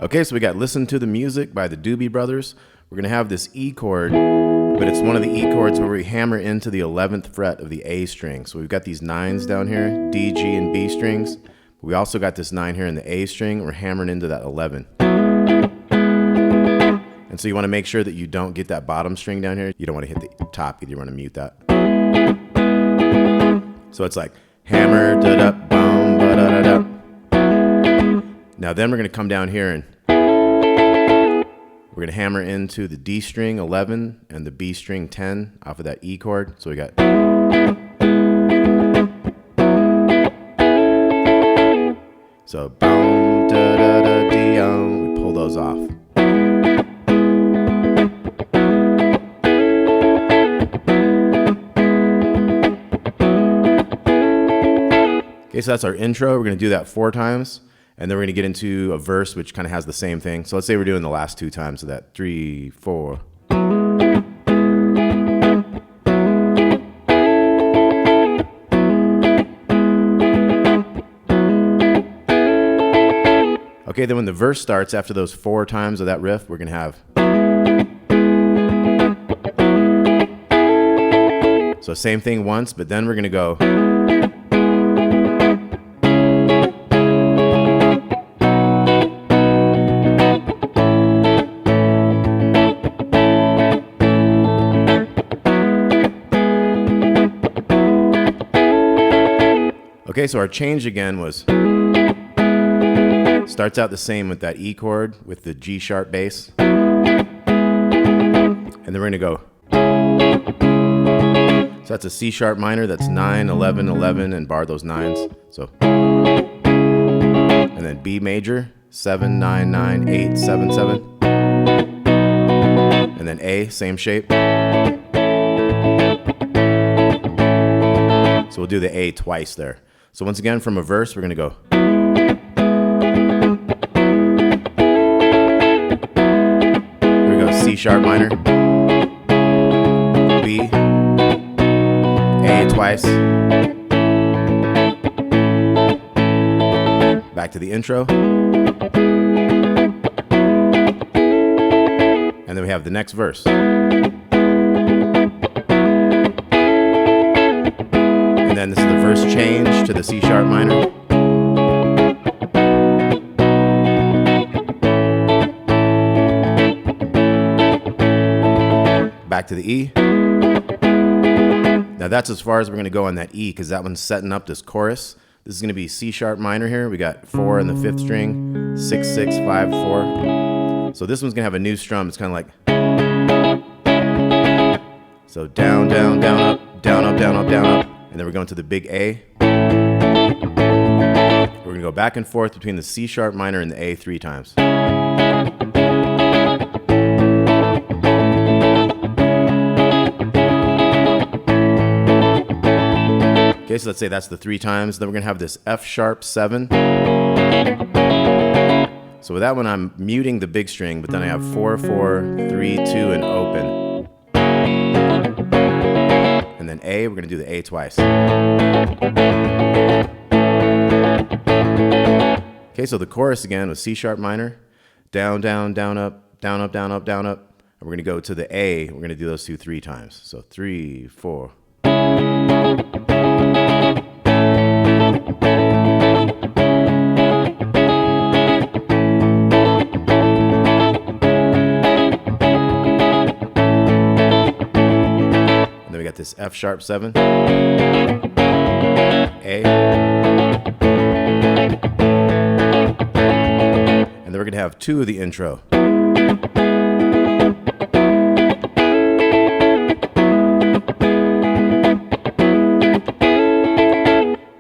Okay, so we got Listen to the Music by the Doobie Brothers. We're going to have this E chord, but it's one of the E chords where we hammer into the 11th fret of the A string. So we've got these 9s down here, D, G, and B strings. We also got this 9 here in the A string. We're hammering into that 11. And so you want to make sure that you don't get that bottom string down here. You don't want to hit the top either. You want to mute that. So it's like hammer, da-da, boom, ba-da-da-da. Now then we're going to come down here and we're going to hammer into the D string 11 and the B string 10 off of that E chord. So we got... So boom, da-da-da-dee-um. We pull those off. Okay, so that's our intro. We're going to do that 4 times. And then we're going to get into a verse which kind of has the same thing. So let's say we're doing the last 2 times of that. 3, 4. Okay, then when the verse starts after those 4 times of that riff, we're going to have. So same thing once, but then we're going to go. Okay, so our change again was, starts out the same with that E chord with the G sharp bass. And then we're gonna go. So that's a C sharp minor, that's 9, 11, 11, and bar those 9s. So, and then B major, 7, 9, 9, 8, 7, 7. And then A, same shape. So we'll do the A twice there. So once again, from a verse, we're going to go. Here we go, C sharp minor, B, A twice, back to the intro, and then we have the next verse. And then this is the first change to the C sharp minor. Back to the E. Now that's as far as we're going to go on that E, because that one's setting up this chorus. This is going to be C sharp minor here. We got 4 in the 5th string, 6, 6, 5, 4. So this one's going to have a new strum. It's kind of like. So down, down, down, up, down, up, down, up, down, up. And then we're going to the big A. We're going to go back and forth between the C sharp minor and the A 3 times. Okay, so let's say that's the 3 times. Then we're going to have this F sharp 7. So with that one, I'm muting the big string, but then I have 4, 4, 3, 2, and open. And then A, we're going to do the A twice. Okay, so the chorus again was C sharp minor, down, down, down, up, down, up, down, up, down, up. And we're going to go to the A. We're going to do those 2 3 times. So 3, 4. This F sharp 7, A, and then we're going to have 2 of the intro.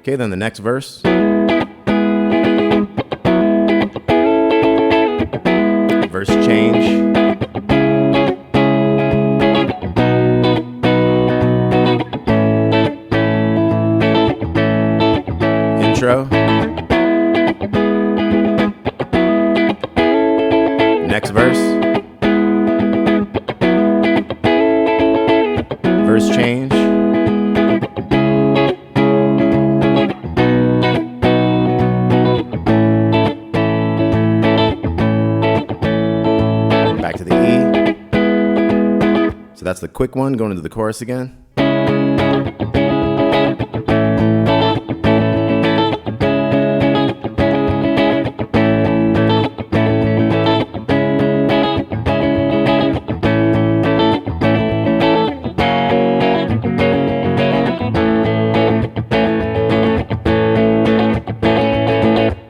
Okay, then the next verse. Verse change. Intro. Next verse. Verse change. back to the E. So that's the quick one, going into the chorus again.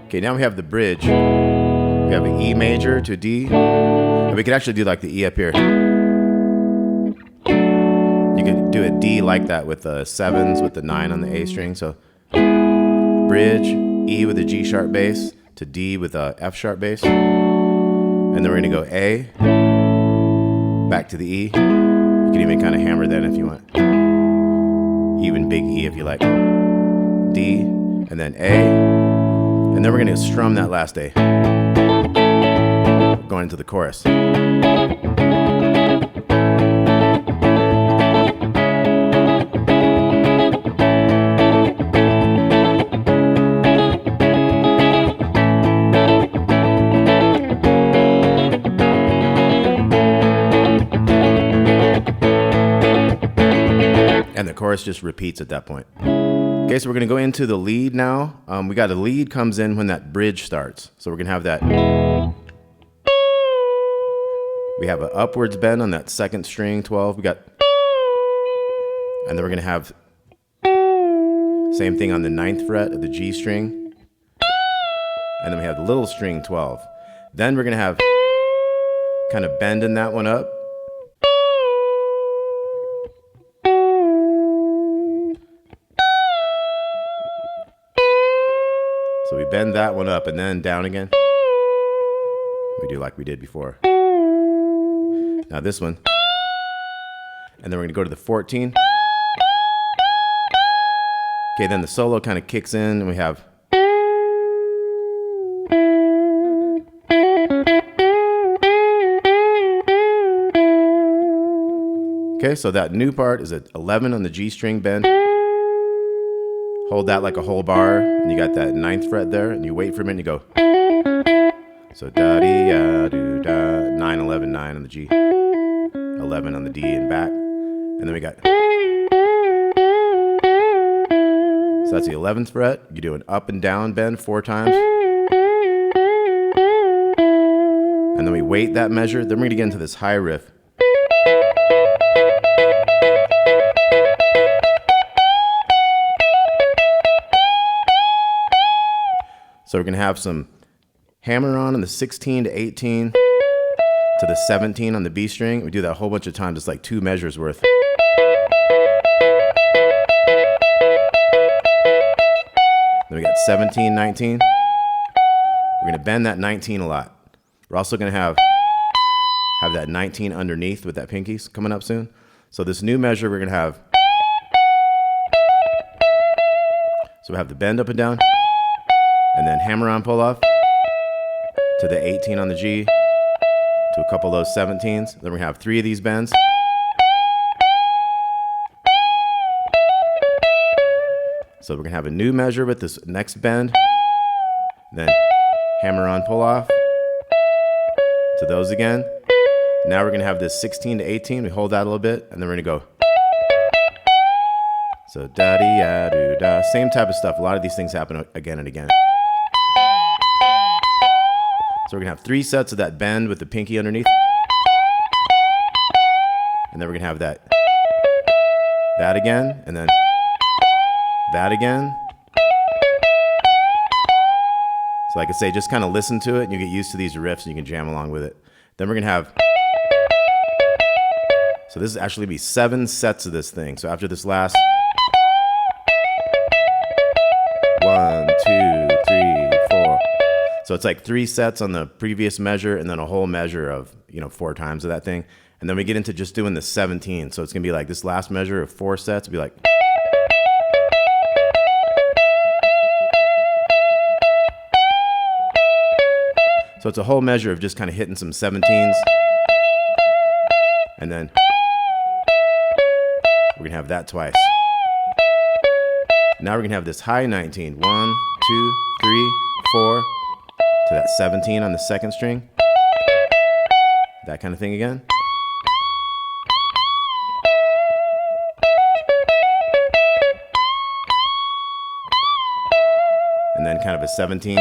Okay, now we have the bridge. We have an E major to a D. And we could actually do like the E up here. You could do a D like that with the 7s with the 9 on the A string. So bridge, E with a G sharp bass to D with a F sharp bass. And then we're gonna go A, back to the E. You can even kind of hammer that if you want. Even big E if you like. D, and then A. And then we're going to strum that last A, going into the chorus. And the chorus just repeats at that point. Okay, so we're going to go into the lead now. We got a lead comes in when that bridge starts. So we're going to have that. We have an upwards bend on that second string, 12. We got, and then we're going to have same thing on the 9th fret of the G string. And then we have the little string, 12. Then we're going to have kind of bending that one up. So we bend that one up and then down again. We do like we did before. Now this one. And then we're going to go to the 14. Okay, then the solo kind of kicks in and we have. Okay, so that new part is at 11 on the G string bend. Hold that like a whole bar, and you got that 9th fret there, and you wait for a minute, and you go. So da-dee-ya-doo-da, 9, 11, 9 on the G, 11 on the D and back, and then we got. So that's the 11th fret. You do an up and down bend 4 times. And then we wait that measure, then we're gonna get into this high riff. So we're going to have some hammer on the 16 to 18 to the 17 on the B string. We do that a whole bunch of times. It's like 2 measures worth. Then we got 17, 19. We're going to bend that 19 a lot. We're also going to have that 19 underneath with that pinkies coming up soon. So this new measure we're going to have. So we have the bend up and down. And then hammer on pull off to the 18 on the G to a couple of those 17s. Then we have 3 of these bends. So we're gonna have a new measure with this next bend. Then hammer on pull off to those again. Now we're gonna have this 16 to 18. We hold that a little bit and then we're gonna go. So da-dee-ya-doo-da. Same type of stuff. A lot of these things happen again and again. So we're going to have 3 sets of that bend with the pinky underneath. And then we're going to have that again, and then that again. So like I say, just kind of listen to it, and you get used to these riffs, and you can jam along with it. Then we're going to have, so this is actually going to be 7 sets of this thing. So after this last 1, 2, 3, 4. So it's like 3 sets on the previous measure and then a whole measure of, 4 times of that thing. And then we get into just doing the 17. So it's going to be like this last measure of 4 sets. It'll be like. So it's a whole measure of just kind of hitting some 17s. And then we're going to have that twice. Now we're going to have this high 19. 1, 2, 3, 4. To that 17 on the second string. that kind of thing again. And then kind of a 17.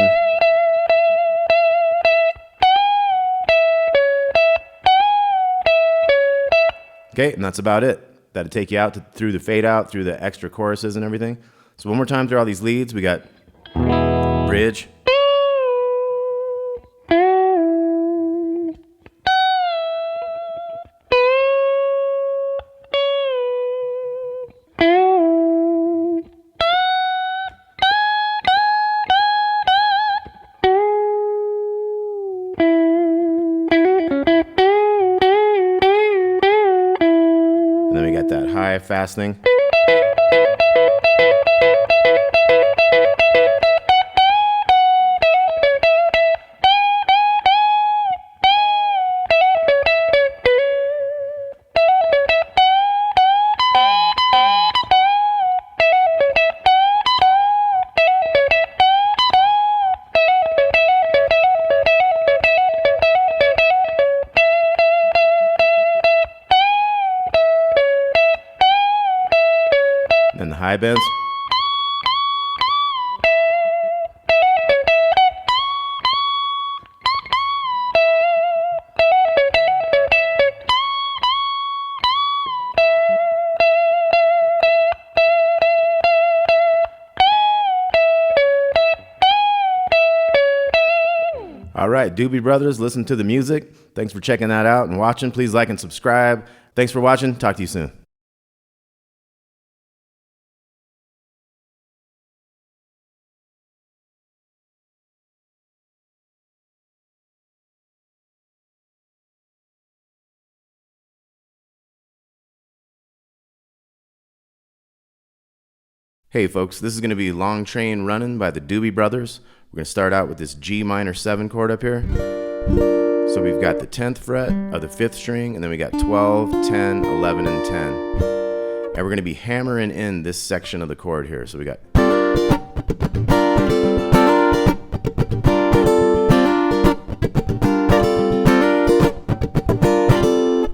Okay, and that's about it. That'll take you out through the fade out, through the extra choruses and everything. So one more time through all these leads, we got bridge. And then we got that high fast thing. And the high bends. All right, Doobie Brothers, listen to the music. Thanks for checking that out and watching. Please like and subscribe. Thanks for watching. Talk to you soon. Hey folks, this is going to be Long Train Runnin' by the Doobie Brothers. We're going to start out with this G minor 7 chord up here. So we've got the 10th fret of the 5th string, and then we got 12, 10, 11, and 10. And we're going to be hammering in this section of the chord here. So we got...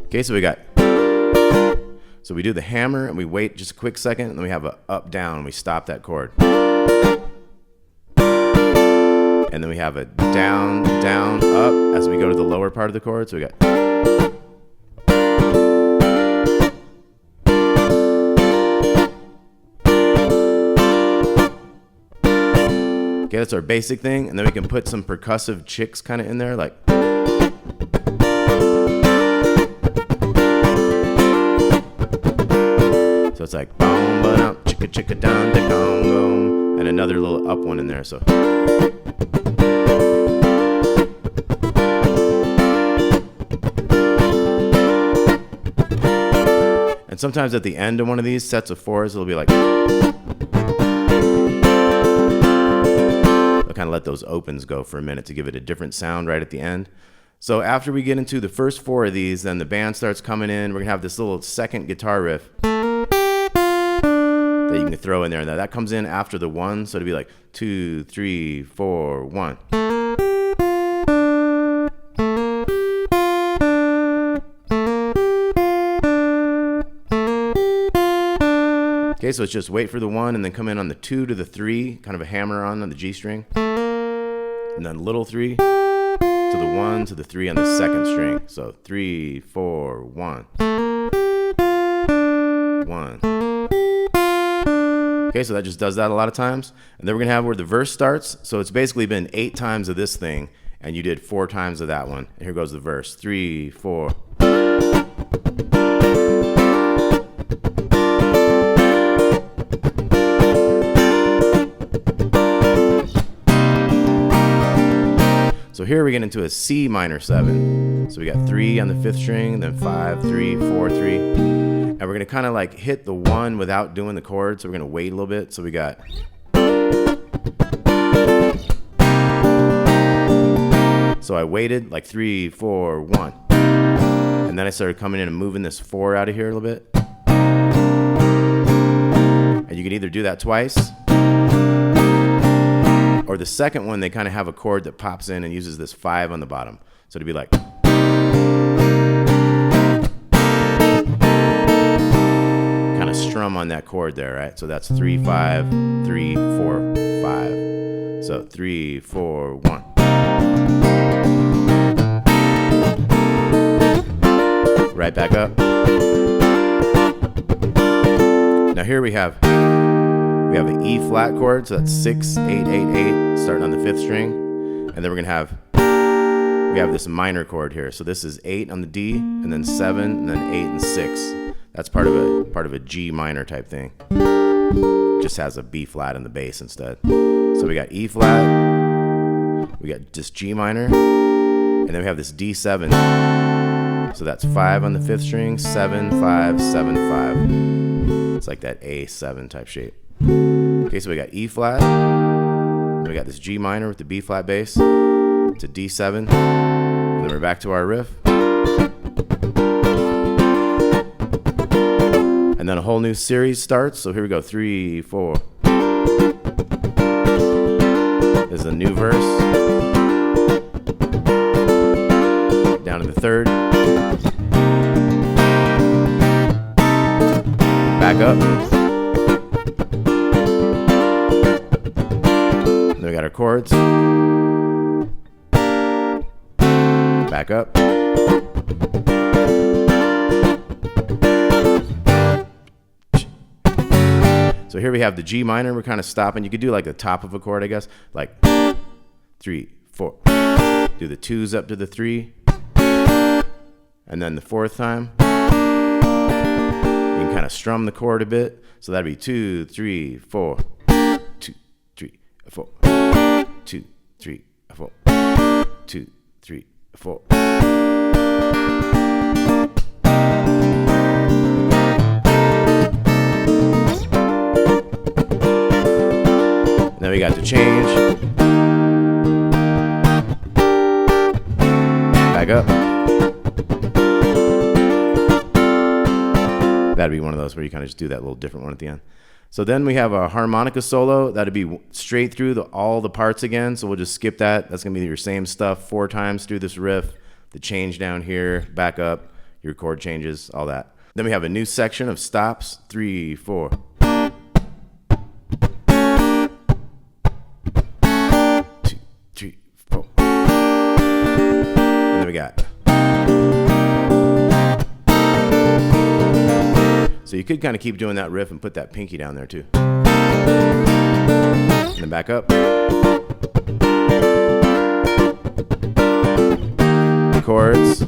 Okay, so we got... So we do the hammer and we wait just a quick second, and then we have a up down and we stop that chord. And then we have a down, down, up as we go to the lower part of the chord. So we got. Okay, that's our basic thing, and then we can put some percussive chicks kind of in there, like. So it's like boom, ba-dum, chicka chicka down, da gong gong, and another little up one in there. So. And sometimes at the end of one of these sets of fours, it'll be like. They'll kind of let those opens go for a minute to give it a different sound right at the end. So after we get into the first 4 of these, then the band starts coming in. We're gonna have this little second guitar riff that you can throw in there. Now that comes in after the 1, so it'd be like 2, 3, 4, 1. Okay, so it's just wait for the 1 and then come in on the 2 to the 3, kind of a hammer on the G string, and then little 3 to the 1 to the 3 on the 2nd string. So 3, 4, 1, 1. Okay, so that just does that a lot of times. And then we're gonna have where the verse starts. So it's basically been 8 times of this thing, and you did 4 times of that one. And here goes the verse, 3, 4. So here we get into a C minor 7. So we got 3 on the 5th string, then 5, 3, 4, 3. And we're gonna kind of like hit the 1 without doing the chord. So we're gonna wait a little bit. So we got. So I waited like 3, 4, 1. And then I started coming in and moving this 4 out of here a little bit. And you can either do that twice, or the second one, they kind of have a chord that pops in and uses this 5 on the bottom. So it'd be like. that chord there, right? So that's 3, 5, 3, 4, 5. So 3, 4, 1. Right back up. Now here we have the E flat chord, so that's 6, 8, 8, 8, starting on the 5th string, and then we have this minor chord here. So this is 8 on the D, and then 7, and then 8 and 6. That's part of a G minor type thing. Just has a B flat in the bass instead. So we got E flat, we got just G minor, and then we have this D7. So that's 5 on the 5th string, 7, 5, 7, 5. It's like that A7 type shape. Okay, so we got E flat, we got this G minor with the B flat bass, to D7, and then we're back to our riff. And then a whole new series starts. So here we go, 3, 4. There's a new verse. Down to the 3rd. Back up. Then we got our chords. Back up. So here we have the G minor. We're kind of stopping. You could do like the top of a chord, I guess. Like 3, 4. Do the 2s up to the 3. And then the 4th time, you can kind of strum the chord a bit. So that'd be 2, 3, 4. 2, 3, 4. 2, 3, 4. 2, 3, 4. Then we got the change. Back up. That'd be one of those where you kind of just do that little different one at the end. So then we have a harmonica solo. That'd be straight through all the parts again. So we'll just skip that. That's going to be your same stuff 4 times through this riff. The change down here, back up, your chord changes, all that. Then we have a new section of stops. 3, 4. 2, 3, 4. And then we got. So you could kind of keep doing that riff and put that pinky down there too. And then back up. Chords.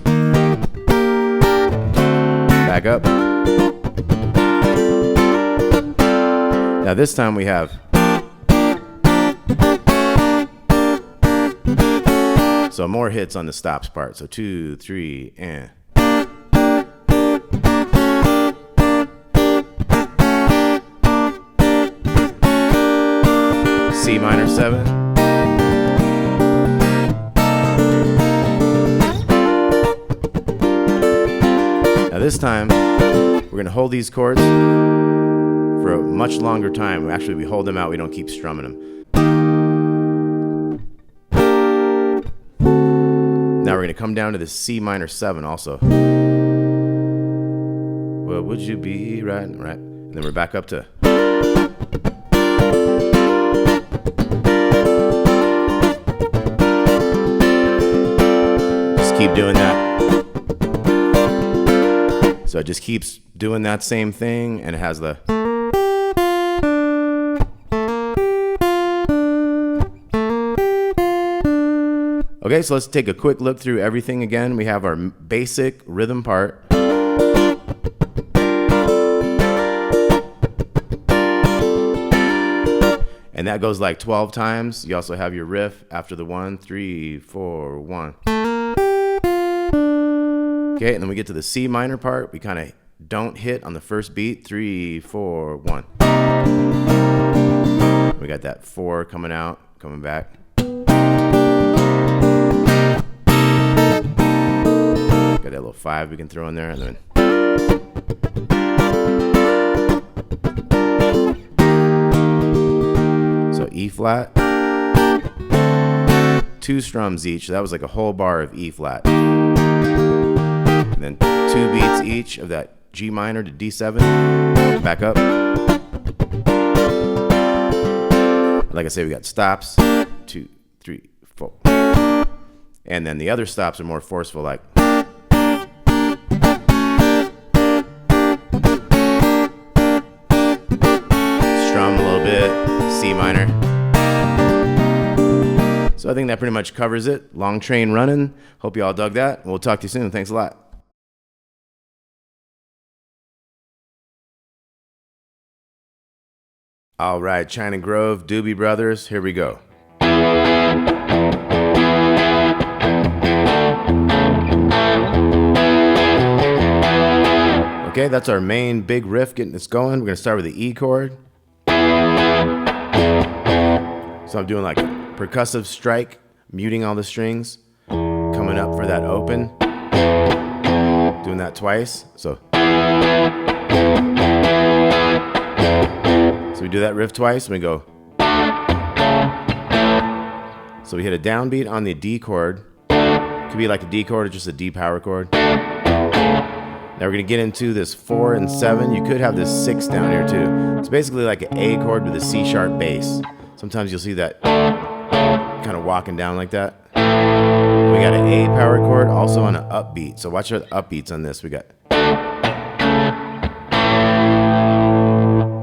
Back up. Now this time we have. So more hits on the stops part. So 2, 3, and. C minor 7. Now this time, we're going to hold these chords for a much longer time. Actually, we hold them out, we don't keep strumming them. Now we're going to come down to the C minor 7 also. What would you be, right? And then we're back up to. Keep doing that. So it just keeps doing that same thing, and it has the. Okay, so let's take a quick look through everything again. We have our basic rhythm part. And that goes like 12 times. You also have your riff after the 1, 3, 4, 1. Okay, and then we get to the C minor part. We kind of don't hit on the first beat. 3, 4, 1. We got that 4 coming out, coming back. Got that little 5 we can throw in there, and then. So E flat. 2 strums each. So that was like a whole bar of E flat. And then 2 beats each of that G minor to D7, back up. Like I say, we got stops, 2, 3, 4. And then the other stops are more forceful, like. Strum a little bit, C minor. So I think that pretty much covers it. Long Train Runnin'. Hope you all dug that. We'll talk to you soon. Thanks a lot. All right, China Grove, Doobie Brothers, here we go. Okay, that's our main big riff getting us going. We're gonna start with the E chord. So I'm doing like a percussive strike, muting all the strings, coming up for that open, doing that twice. So we do that riff twice and we go. So we hit a downbeat on the D chord. Could be like a D chord or just a D power chord. Now we're gonna get into this 4 and 7. You could have this 6 down here too. It's basically like an A chord with a C sharp bass. Sometimes you'll see that kind of walking down like that. We got an A power chord also on an upbeat. So watch our upbeats on this. We got.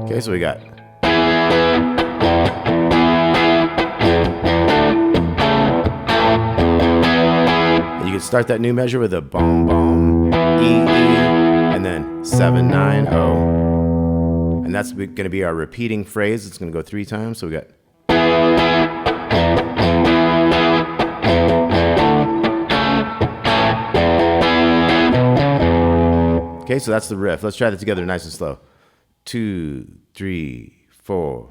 Okay, so we got. And you can start that new measure with a boom boom E E and then 7 9 0. And that's going to be our repeating phrase. It's going to go 3 times. So we got. Okay, so that's the riff. Let's try that together nice and slow. 2, 3, 4.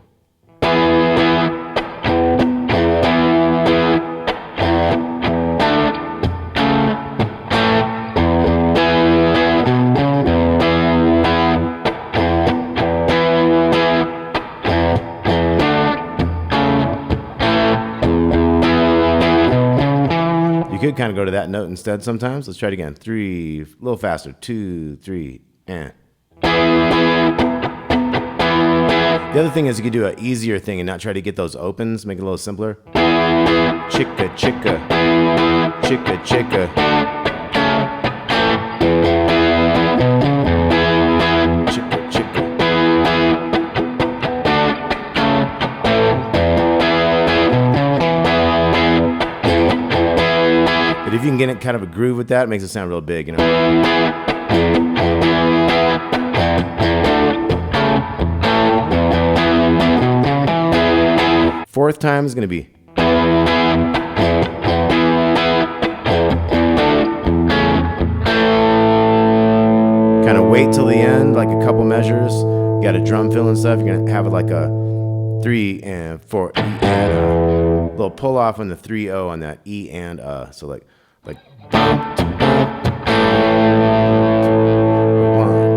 You could kind of go to that note instead sometimes. Let's try it again. 3, a little faster. 2, 3, and. The other thing is you could do an easier thing and not try to get those opens, make it a little simpler. Chicka, chicka, chicka, chicka. Chicka, chicka. But if you can get it kind of a groove with that, it makes it sound real big, you know. Fourth time is going to be. Kind of wait till the end, like a couple measures. You got a drum fill and stuff. You're going to have it like a 3 and 4 E and a little pull off on the 3-0 on that E and so like 1,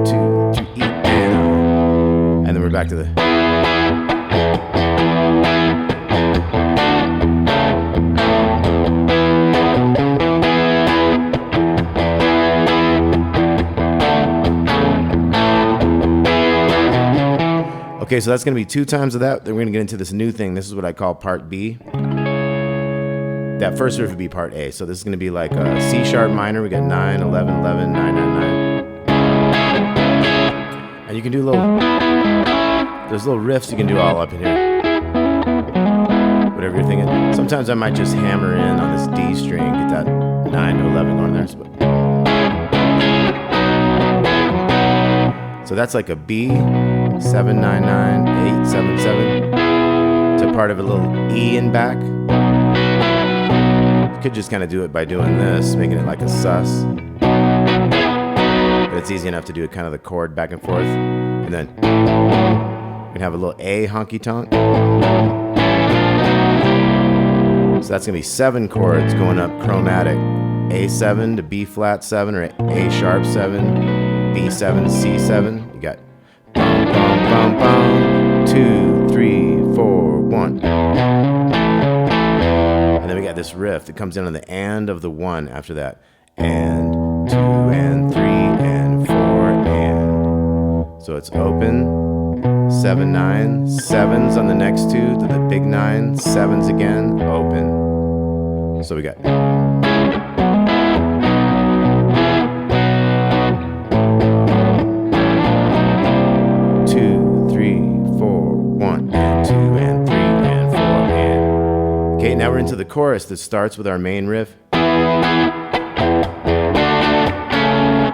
2, 3 E and then we're back to the. Okay, so that's going to be 2 times of that. Then we're going to get into this new thing. This is what I call part B. That first riff would be part A. So this is going to be like a C sharp minor. We got 9, 11, 11, 9, 9, 9. And you can do there's little riffs you can do all up in here. Whatever you're thinking. Sometimes I might just hammer in on this D string, get that 9 to 11 going there. So that's like a B, 7, 9, 9, 8, 7, 7, to part of a little E in back. You could just kind of do it by doing this, making it like a sus. But it's easy enough to do it kind of the chord back and forth. And then we can have a little A honky tonk. So that's going to be 7 chords going up chromatic. A7 to B flat 7 or A sharp 7. B7, C7, you got bum, bum, bum, bum, 2, 3, 4, 1. And then we got this riff that comes in on the and of the 1 after that. And 2 and 3 and 4 and So it's open, 7, 9, 7s on the next two to the big 9, 7s again, open. So we got 2, 3, 4, 1 and 2 and 3 and 4 and. Okay, now we're into the chorus that starts with our main riff.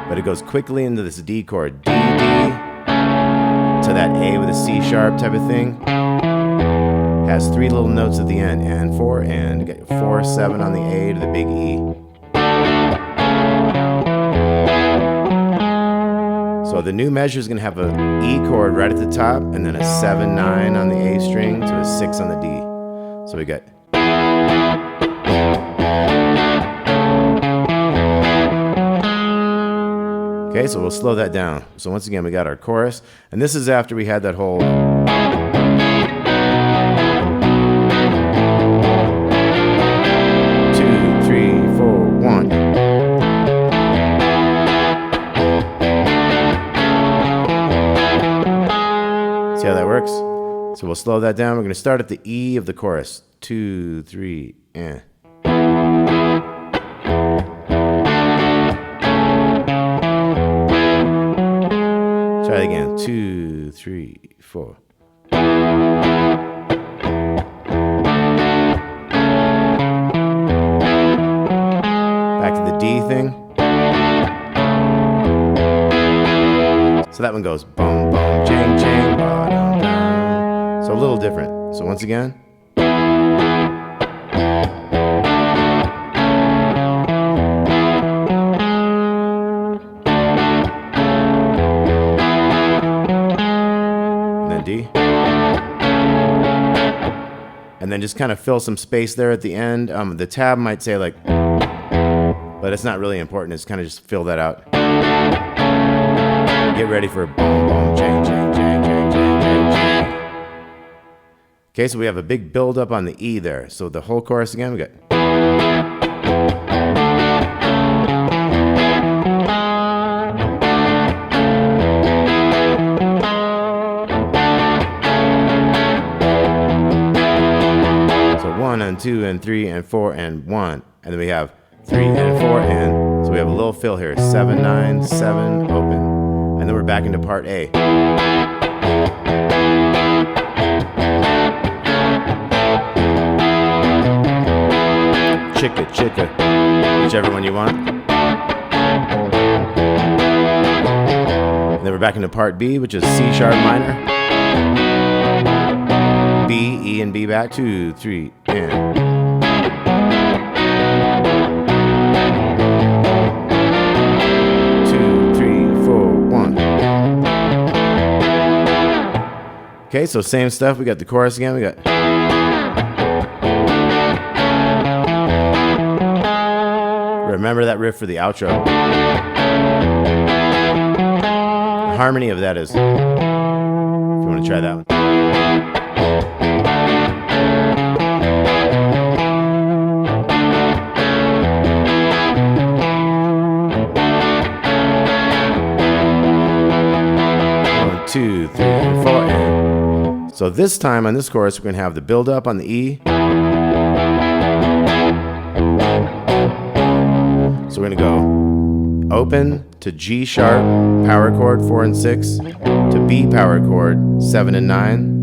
But it goes quickly into this D chord, D, D, to that A with a C sharp type of thing. Has 3 little notes at the end, and 4, and get 4, 7 on the A to the big E. So the new measure is going to have an E chord right at the top, and then a 7, 9 on the A string to a 6 on the D. So we got. Okay, so we'll slow that down. So once again, we got our chorus, and this is after we had that whole 2, 3, 4, 1. See how that works? So we'll slow that down. We're going to start at the E of the chorus. 2, 3, and. Try it again. 2, 3, 4. Back to the D thing. So that one goes boom, boom, jang, jang, ba, dum, dum. So a little different. So once again. D. And then just kind of fill some space there at the end. The tab might say like, but it's not really important. It's kind of just fill that out. Get ready for a boom, boom, jang, jang, jang, jang, jang, jang, jang. Okay, so we have a big build up on the E there. So the whole chorus again, we got. And 2 and 3 and 4 and 1, and then we have 3 and 4 and, so we have a little fill here, 7, 9, 7, open, and then we're back into part A. Chicka, chicka, whichever one you want. And then we're back into part B, which is C sharp minor. B, E, and B back. 2, 3, and. Okay, so same stuff. We got the chorus again. We got. Remember that riff for the outro. The harmony of that is. If you want to try that one. One, 2, 3, and 4, and. So this time on this chorus, we're going to have the build up on the E. So we're going to go open to G sharp, power chord 4 and 6, to B power chord 7 and 9.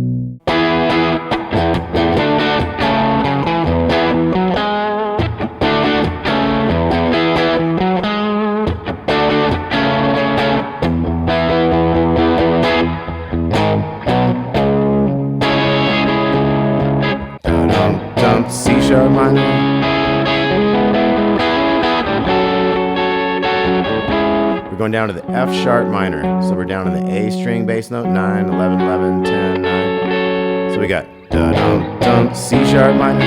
C sharp minor. We're going down to the F sharp minor. So we're down to the A string bass note, 9, 11, 11, 10, 9. So we got da-dum-dum, C sharp minor.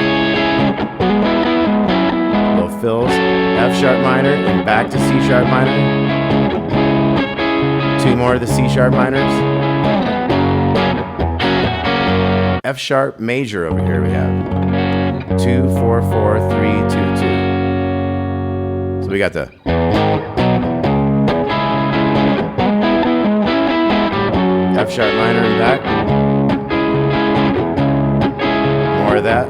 Little fills, F sharp minor, and back to C sharp minor. 2 more of the C sharp minors. F sharp major over here we have. 2, 4, 4, 3, 2, 2. So we got the. F sharp minor and back. More of that.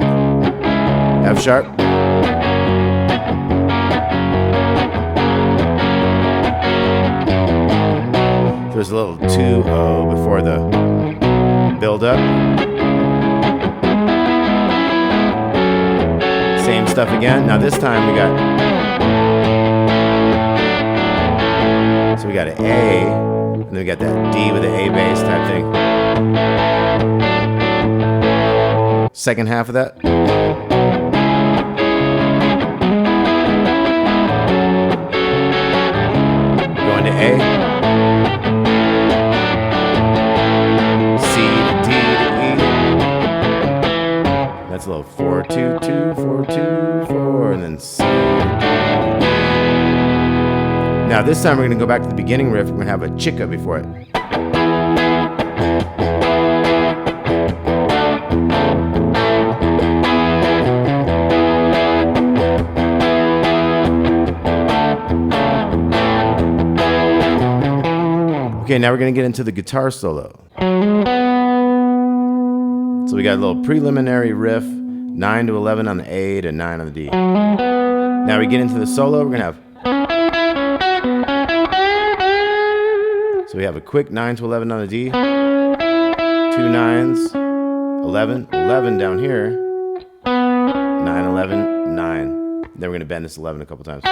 F sharp. There's a little 2-0 before the build up. Same stuff again. Now this time we got, so we got an A, and then we got that D with the A bass type thing. Second half of that. Going to A. That's a little 4 2 2 4 2 4, and then C. Now this time we're going to go back to the beginning riff. We're going to have a chica before it. Okay, now we're going to get into the guitar solo. So we got a little preliminary riff, 9 to 11 on the A to 9 on the D. Now we get into the solo, we're gonna have. So we have a quick 9 to 11 on the D, 2 9s, 11, 11 down here, 9, 11, 9. Then we're gonna bend this 11 a couple times.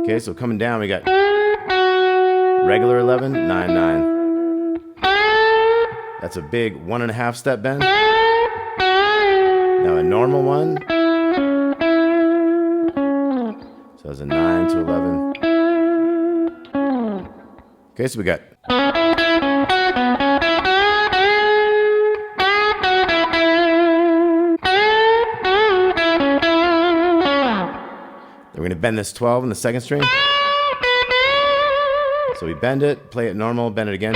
Okay, so coming down, we got regular 11, 9, 9. That's a big 1.5 step bend. Now a normal one. So that's a 9 to 11. Okay, so we got. Then we're gonna bend this 12 in the second string. So we bend it, play it normal, bend it again.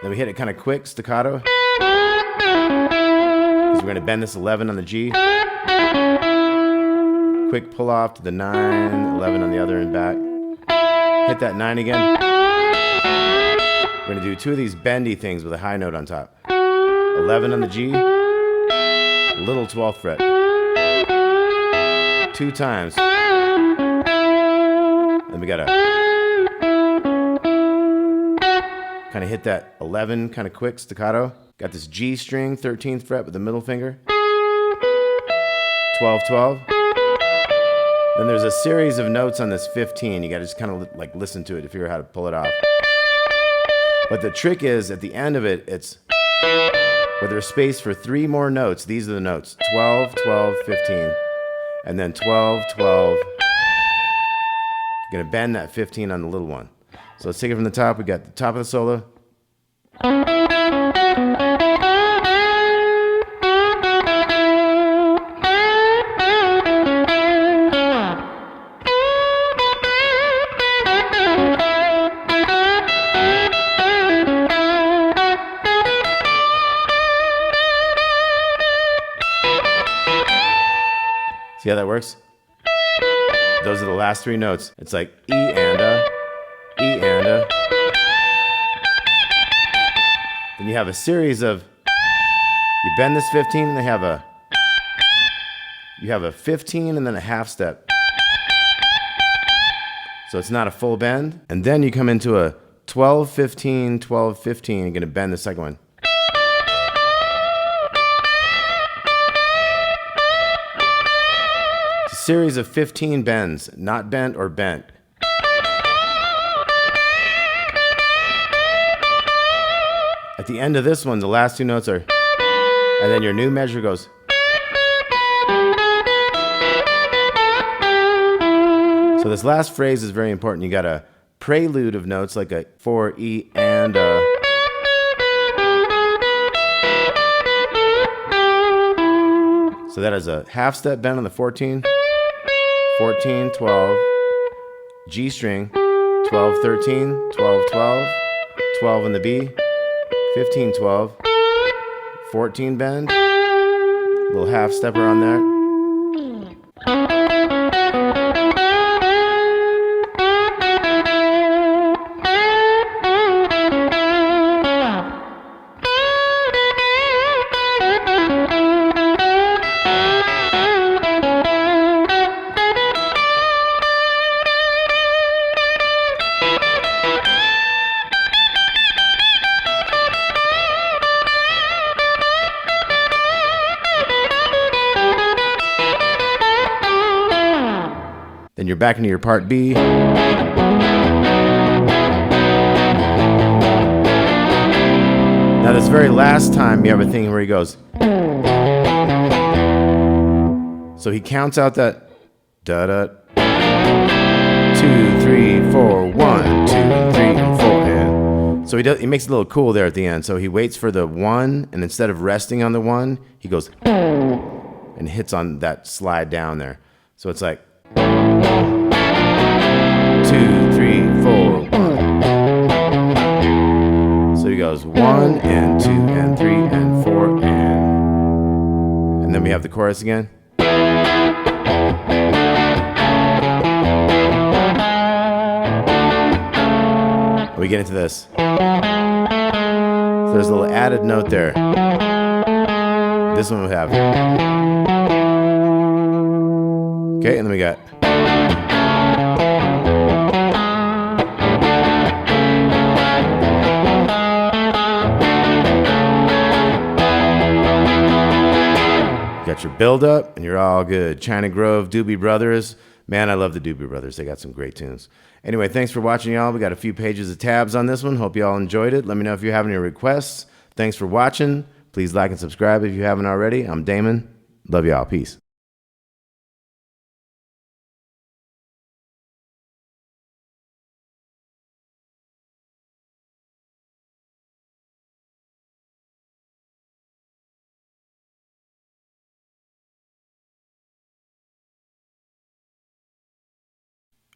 Then we hit it kind of quick, staccato. Because we're going to bend this 11 on the G. Quick pull off to the 9, 11 on the other and back. Hit that 9 again. We're going to do 2 of these bendy things with a high note on top. 11 on the G, little 12th fret. 2 times. Then we got to kind of hit that 11 kind of quick staccato. Got this G string, 13th fret with the middle finger. 12, 12. Then there's a series of notes on this 15. You got to just kind of like listen to it to figure out how to pull it off. But the trick is at the end of it, it's where there's space for 3 more notes. These are the notes: 12, 12, 15, and then 12, 12. You're gonna bend that 15 on the little one. So let's take it from the top. We got the top of the solo. See how that works? Those are the last 3 notes. It's like E and a, E and a. Then you have a series of, you bend this 15 and you have a 15 and then a half step. So it's not a full bend. And then you come into a 12, 15, 12, 15. You're gonna bend the second one. It's a series of 15 bends, not bent or bent. At the end of this one, the last 2 notes are, and then your new measure goes. So this last phrase is very important. You got a prelude of notes like a 4, E, and a. So that is a half step bend on the 14, 14, 12, G string, 12, 13, 12, 12, 12 in the B, 15, 12, 14 bend, little half stepper on there. Then you're back into your part B. Now this very last time, you have a thing where he goes. So he counts out that da-da, 2, 3, 4, 1, 2, 3, and 4. And so he makes it a little cool there at the end. So he waits for the 1, and instead of resting on the 1, he goes and hits on that slide down there. So it's like 2, 3, 4, 1. So he goes 1 and 2 and 3 and 4 and then we have the chorus again. We get into this. So there's a little added note there. This one we have. Okay, and then we got. Got your build up, and you're all good. China Grove, Doobie Brothers. Man, I love the Doobie Brothers. They got some great tunes. Anyway, thanks for watching, y'all. We got a few pages of tabs on this one. Hope y'all enjoyed it. Let me know if you have any requests. Thanks for watching. Please like and subscribe if you haven't already. I'm Damon. Love y'all. Peace.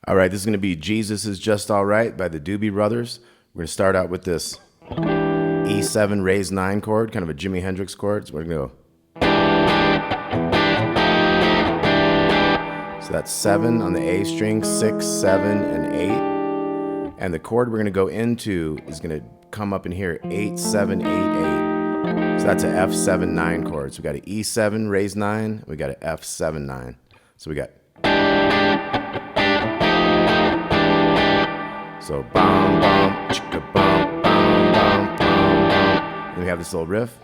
All right, this is going to be Jesus is Just All Right by the Doobie Brothers. We're going to start out with this E7 raised 9 chord, kind of a Jimi Hendrix chord. So we're going to go. So that's 7 on the A string, 6, 7, and 8. And the chord we're going to go into is going to come up in here, 8, 7, 8, 8. So that's a F7, 9 chord. So we got an E7 raised 9, we got an F7, 9. So we got. So bum bum chicka bum bum bum bum bum. And we have this little riff.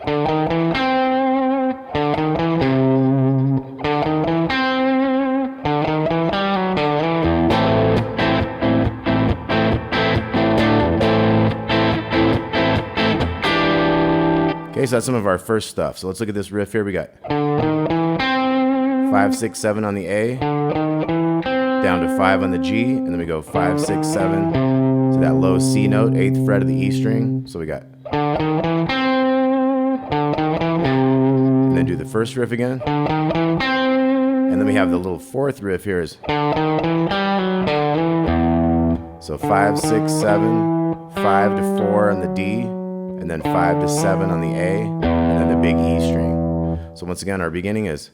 Okay, so that's some of our first stuff. So let's look at this riff here. We got 5, 6, 7 on the A, down to 5 on the G, and then we go 5, 6, 7 to that low C note, 8th fret of the E string. So we got, and then do the first riff again, and then we have the little 4th riff here is, so 5, 6, 7, 5 to 4 on the D, and then 5 to 7 on the A, and then the big E string. So once again, our beginning is.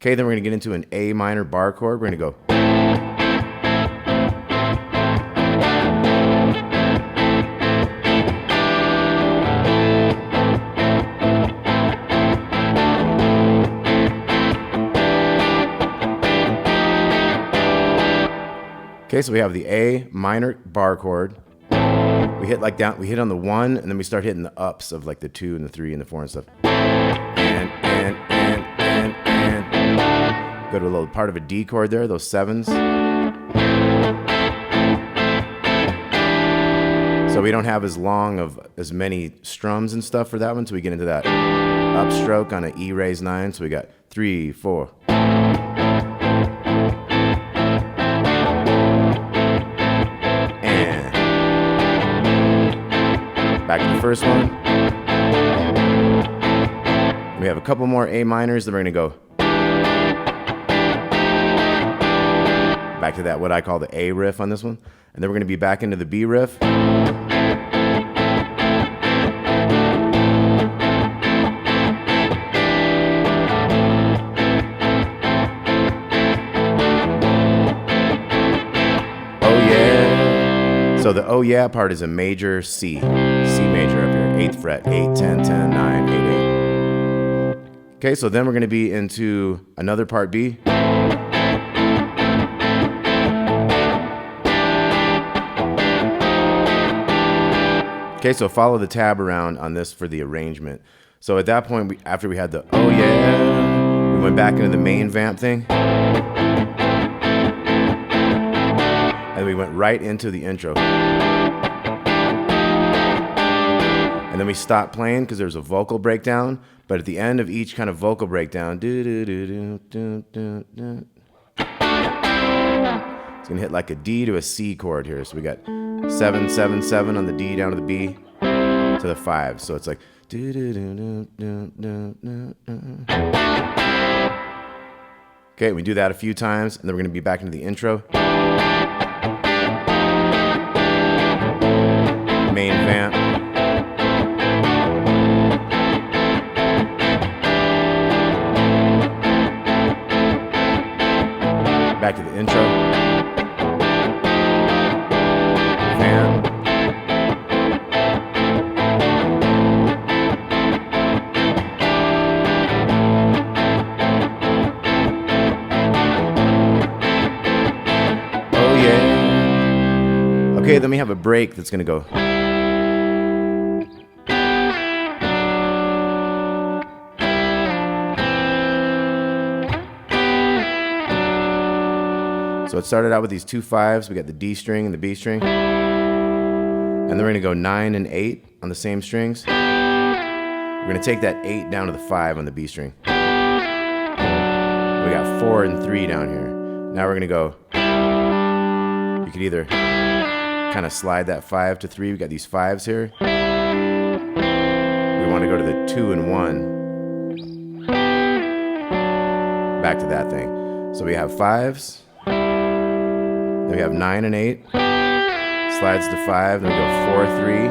Okay, then we're going to get into an A minor bar chord. We're going to go. Okay, so we have the A minor bar chord. We hit like down, we hit on the 1, and then we start hitting the ups of like the 2 and the 3 and the 4 and stuff. And. Go to a little part of a D chord there, those 7s. So we don't have as long of as many strums and stuff for that one, so we get into that upstroke on an E raised 9. So we got 3, 4. And back to the first one. We have a couple more A minors, then we're gonna go back to that, what I call the A riff on this one. And then we're going to be back into the B riff. Oh yeah. So the oh yeah part is a major C. C major up here, 8th fret, 8, 10, 10, 9, 8, 8. Okay, so then we're going to be into another part B. Okay, so follow the tab around on this for the arrangement. So at that point, after we had the oh yeah, we went back into the main vamp thing. And we went right into the intro. And then we stopped playing because there was a vocal breakdown. But at the end of each kind of vocal breakdown, it's gonna hit like a D to a C chord here. So we got 7, 7, 7 on the D down to the B to the 5. So it's like okay, we do that a few times, and then we're gonna be back into the intro. Main vamp. Back to the intro. Vamp. Oh yeah. Okay, then we have a break that's gonna go. So it started out with these 2 5s. We got the D string and the B string. And then we're gonna go 9 and 8 on the same strings. We're gonna take that 8 down to the 5 on the B string. We got 4 and 3 down here. Now we're gonna go, you could either kind of slide that 5 to 3. We got these 5s here. We wanna go to the 2 and 1. Back to that thing. So we have 5s. Then we have 9 and 8, slides to 5, then we go 4, 3.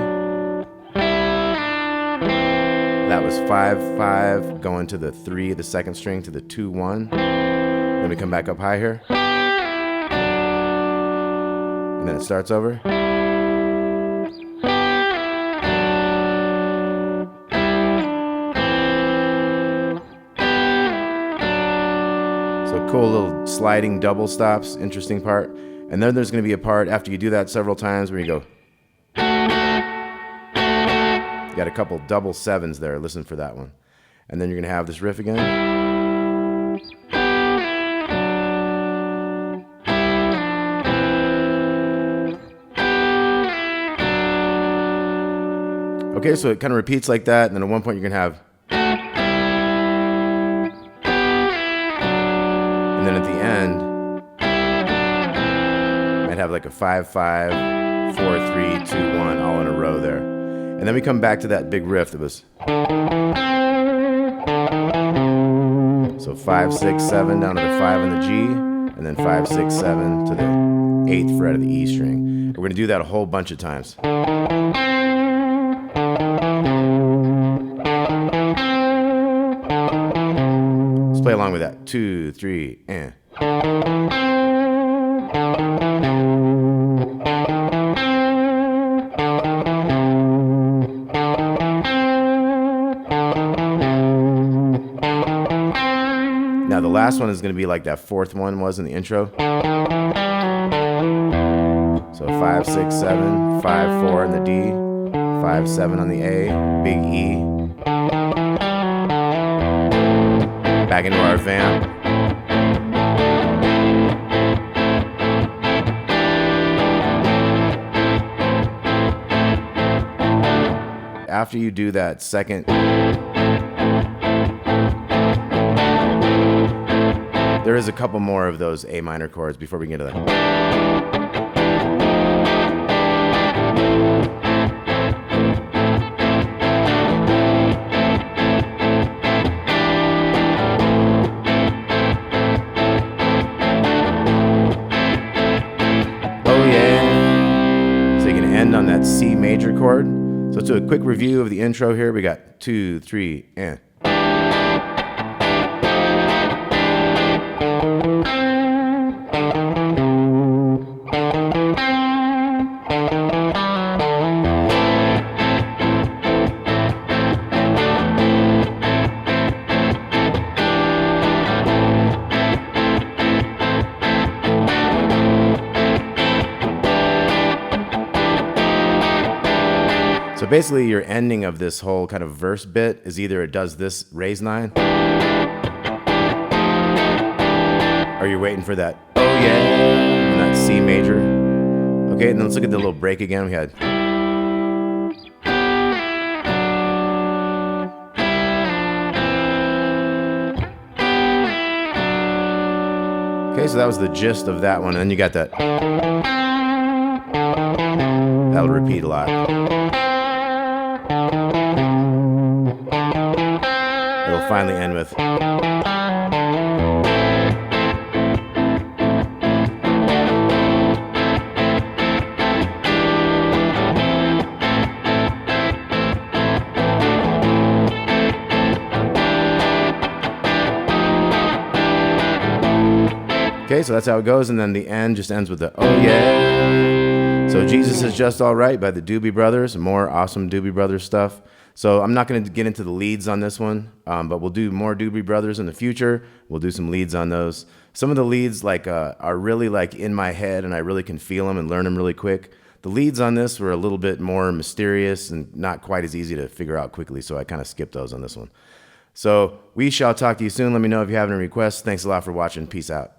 That was 5, 5, going to the 3, the second string, to the 2, 1. Then we come back up high here. And then it starts over. So cool little sliding double stops, interesting part. And then there's going to be a part after you do that several times where you go. You got a couple double 7s there. Listen for that one. And then you're going to have this riff again. Okay, so it kind of repeats like that. And then at one point you're going to have. And then at the end, have like a 5, 5, 4, 3, 2, 1 all in a row there. And then we come back to that big riff that was. So 5, 6, 7 down to the 5 on the G, and then 5, 6, 7 to the 8th fret of the E string. We're gonna do that a whole bunch of times. Let's play along with that. 2, 3, and. Now the last one is going to be like that 4th one was in the intro. So 5, 6, 7, 5, 4 in the D, 5, 7 on the A, big E. Back into our vamp. After you do that second, there is a couple more of those A minor chords before we get to that. Oh yeah. So you can end on that C major chord. So let's do a quick review of the intro here. We got 2, 3, and. So basically your ending of this whole kind of verse bit is either it does this raised 9, or you're waiting for that, oh yeah, and that C major. Okay, and then let's look at the little break again we had. Okay, so that was the gist of that one, and then you got that. That'll repeat a lot. It'll finally end with. Okay, so that's how it goes, and then the end just ends with the oh yeah. So Jesus Is Just Alright by the Doobie Brothers. More awesome Doobie Brothers stuff. So I'm not going to get into the leads on this one, but we'll do more Doobie Brothers in the future. We'll do some leads on those. Some of the leads are really like in my head, and I really can feel them and learn them really quick. The leads on this were a little bit more mysterious and not quite as easy to figure out quickly, so I kind of skipped those on this one. So we shall talk to you soon. Let me know if you have any requests. Thanks a lot for watching. Peace out.